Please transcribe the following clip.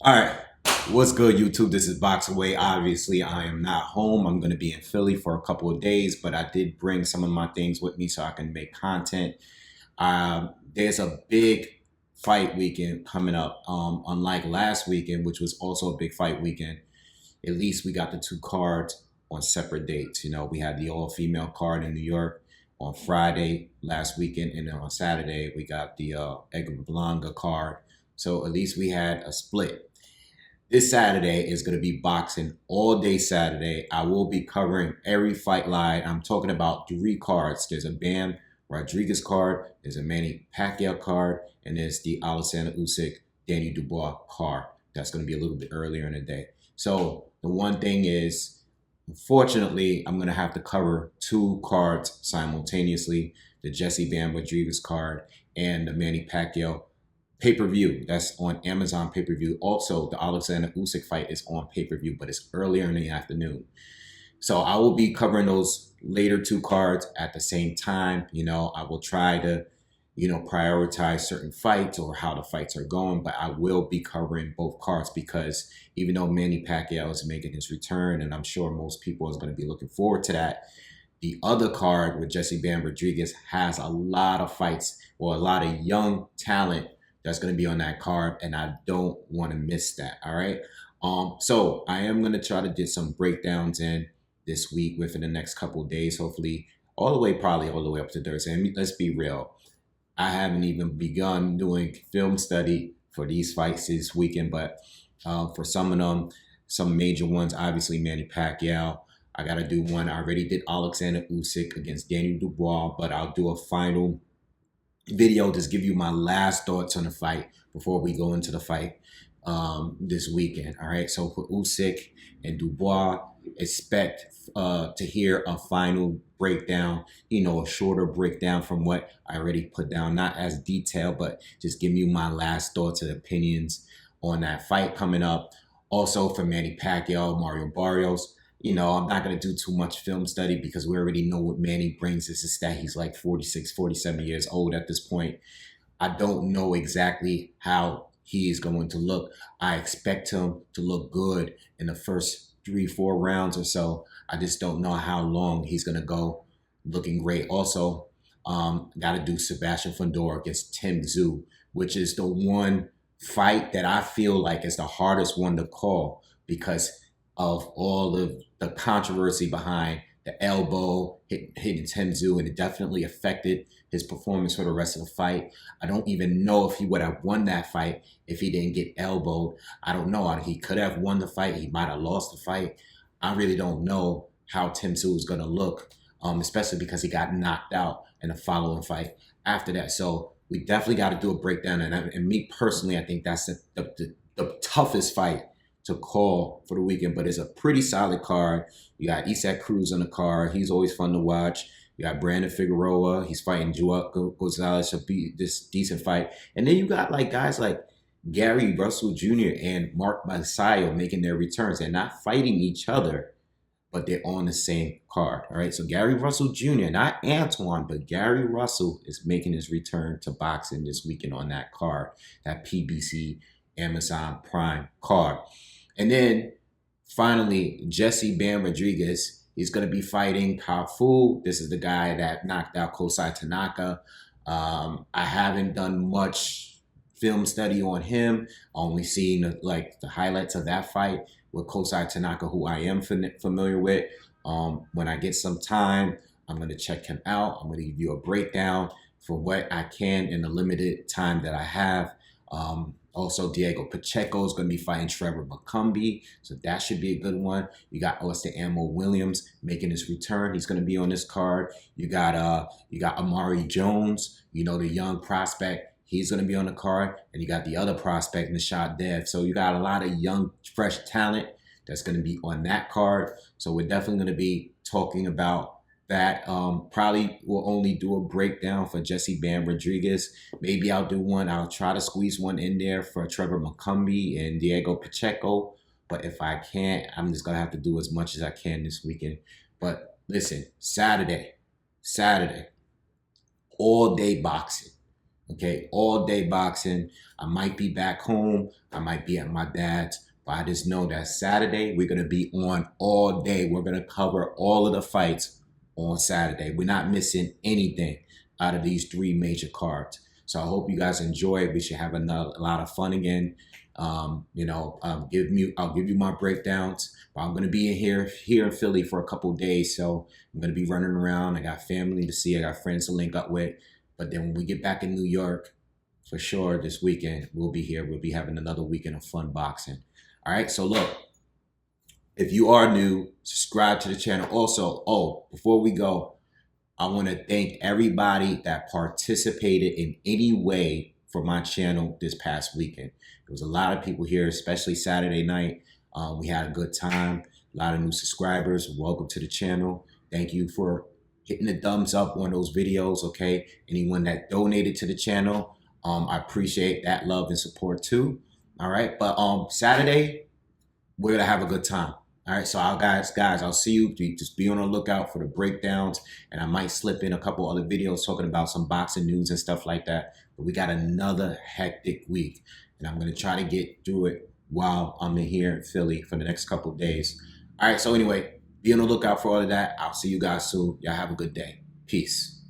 All right. What's good, YouTube? This is Boxingwave. Obviously, I am not home. I'm going to be in Philly for a couple of days, but I did bring some of my things with me so I can make content. There's a big fight weekend coming up. Unlike last weekend, which was also a big fight weekend, at least we got the two cards on separate dates. You know, we had the all-female card in New York on Friday last weekend, and then on Saturday we got the Edgar Berlanga card. So at least we had a split. This Saturday is going to be boxing all day Saturday. I will be covering every fight live. I'm talking about three cards. There's a Bam Rodriguez card, there's a Manny Pacquiao card, and there's the Alexander Usyk, Daniel Dubois card. That's going to be a little bit earlier in the day. So the one thing is, unfortunately, I'm going to have to cover two cards simultaneously, the Jesse Bam Rodriguez card and the Manny Pacquiao pay-per-view. That's on Amazon pay-per-view. Also, the Alexander Usyk fight is on pay-per-view, but it's earlier in the afternoon. So I will be covering those later two cards at the same time. You know, I will try to, prioritize certain fights or how the fights are going, but I will be covering both cards because even though Manny Pacquiao is making his return, and I'm sure most people is going to be looking forward to that, the other card with Jesse Bam Rodriguez has a lot of fights or a lot of young talent that's going to be on that card, and I don't want to miss that. All right. So I am going to try to get some breakdowns in this week within the next couple of days, hopefully probably all the way up to Thursday. And let's be real, I haven't even begun doing film study for these fights this weekend, but for some of them, some major ones, obviously Manny Pacquiao. I got to do one. I already did Alexander Usyk against Daniel Dubois, but I'll do a final video, just give you my last thoughts on the fight before we go into the fight this weekend. All right. So for Usyk and Dubois, expect to hear a final breakdown, a shorter breakdown from what I already put down, not as detailed, but just giving you my last thoughts and opinions on that fight coming up. Also for Manny Pacquiao, Mario Barrios, I'm not going to do too much film study because we already know what Manny brings. This is that he's like 46, 47 years old at this point. I don't know exactly how he is going to look. I expect him to look good in the first 3, 4 rounds or so. I just don't know how long he's going to go looking great. Also, got to do Sebastian Fundora against Tim Tszyu, which is the one fight that I feel like is the hardest one to call because of all of the controversy behind the elbow hitting Tim Tszyu, and it definitely affected his performance for the rest of the fight. I don't even know if he would have won that fight if he didn't get elbowed. I don't know. He could have won the fight. He might have lost the fight. I really don't know how Tim Tszyu is going to look, especially because he got knocked out in the following fight after that. So we definitely got to do a breakdown. And me personally, I think that's the toughest fight to call for the weekend, but it's a pretty solid card. You got Isaac Cruz on the card. He's always fun to watch. You got Brandon Figueroa. He's fighting Joel Gonzalez. Should be this decent fight. And then you got like guys like Gary Russell Jr. and Mark Masayo making their returns. They're not fighting each other, but they're on the same card. All right. So Gary Russell Jr., not Antoine, but Gary Russell is making his return to boxing this weekend on that card, that PBC Amazon Prime card. And then finally, Jesse Bam Rodriguez is going to be fighting Kafu. This is the guy that knocked out Kosai Tanaka. I haven't done much film study on him. Only seen the highlights of that fight with Kosai Tanaka, who I am familiar with. When I get some time, I'm going to check him out. I'm going to give you a breakdown for what I can in the limited time that I have. Also, Diego Pacheco is going to be fighting Trevor McCumbee, so that should be a good one. You got Austin Ammo Williams making his return. He's going to be on this card. You got Amari Jones, the young prospect. He's going to be on the card. And you got the other prospect, Nishad Dev. So you got a lot of young, fresh talent that's going to be on that card. So we're definitely going to be talking about that. Probably will only do a breakdown for Jesse Bam Rodriguez. Maybe I'll do one. I'll try to squeeze one in there for Trevor McCumbee and Diego Pacheco. But if I can't, I'm just going to have to do as much as I can this weekend. But listen, Saturday, all day boxing. Okay, all day boxing. I might be back home. I might be at my dad's. But I just know that Saturday we're gonna be on all day. We're gonna cover all of the fights on Saturday. We're not missing anything out of these three major cards. So I hope you guys enjoy it. We should have a lot of fun again. I'll give you my breakdowns. But I'm gonna be in here in Philly for a couple of days. So I'm gonna be running around. I got family to see. I got friends to link up with. But then when we get back in New York, for sure, this weekend, we'll be here. We'll be having another weekend of fun boxing. All right. So look, if you are new, subscribe to the channel. Also, before we go, I want to thank everybody that participated in any way for my channel this past weekend. There was a lot of people here, especially Saturday night. We had a good time. A lot of new subscribers. Welcome to the channel. Thank you for hitting the thumbs up on those videos, okay? Anyone that donated to the channel, I appreciate that love and support too. All right, but Saturday, we're gonna have a good time. All right, so guys, I'll see you. Just be on the lookout for the breakdowns, and I might slip in a couple other videos talking about some boxing news and stuff like that. But we got another hectic week, and I'm gonna try to get through it while I'm in here in Philly for the next couple of days. All right, so anyway, be on the lookout for all of that. I'll see you guys soon. Y'all have a good day. Peace.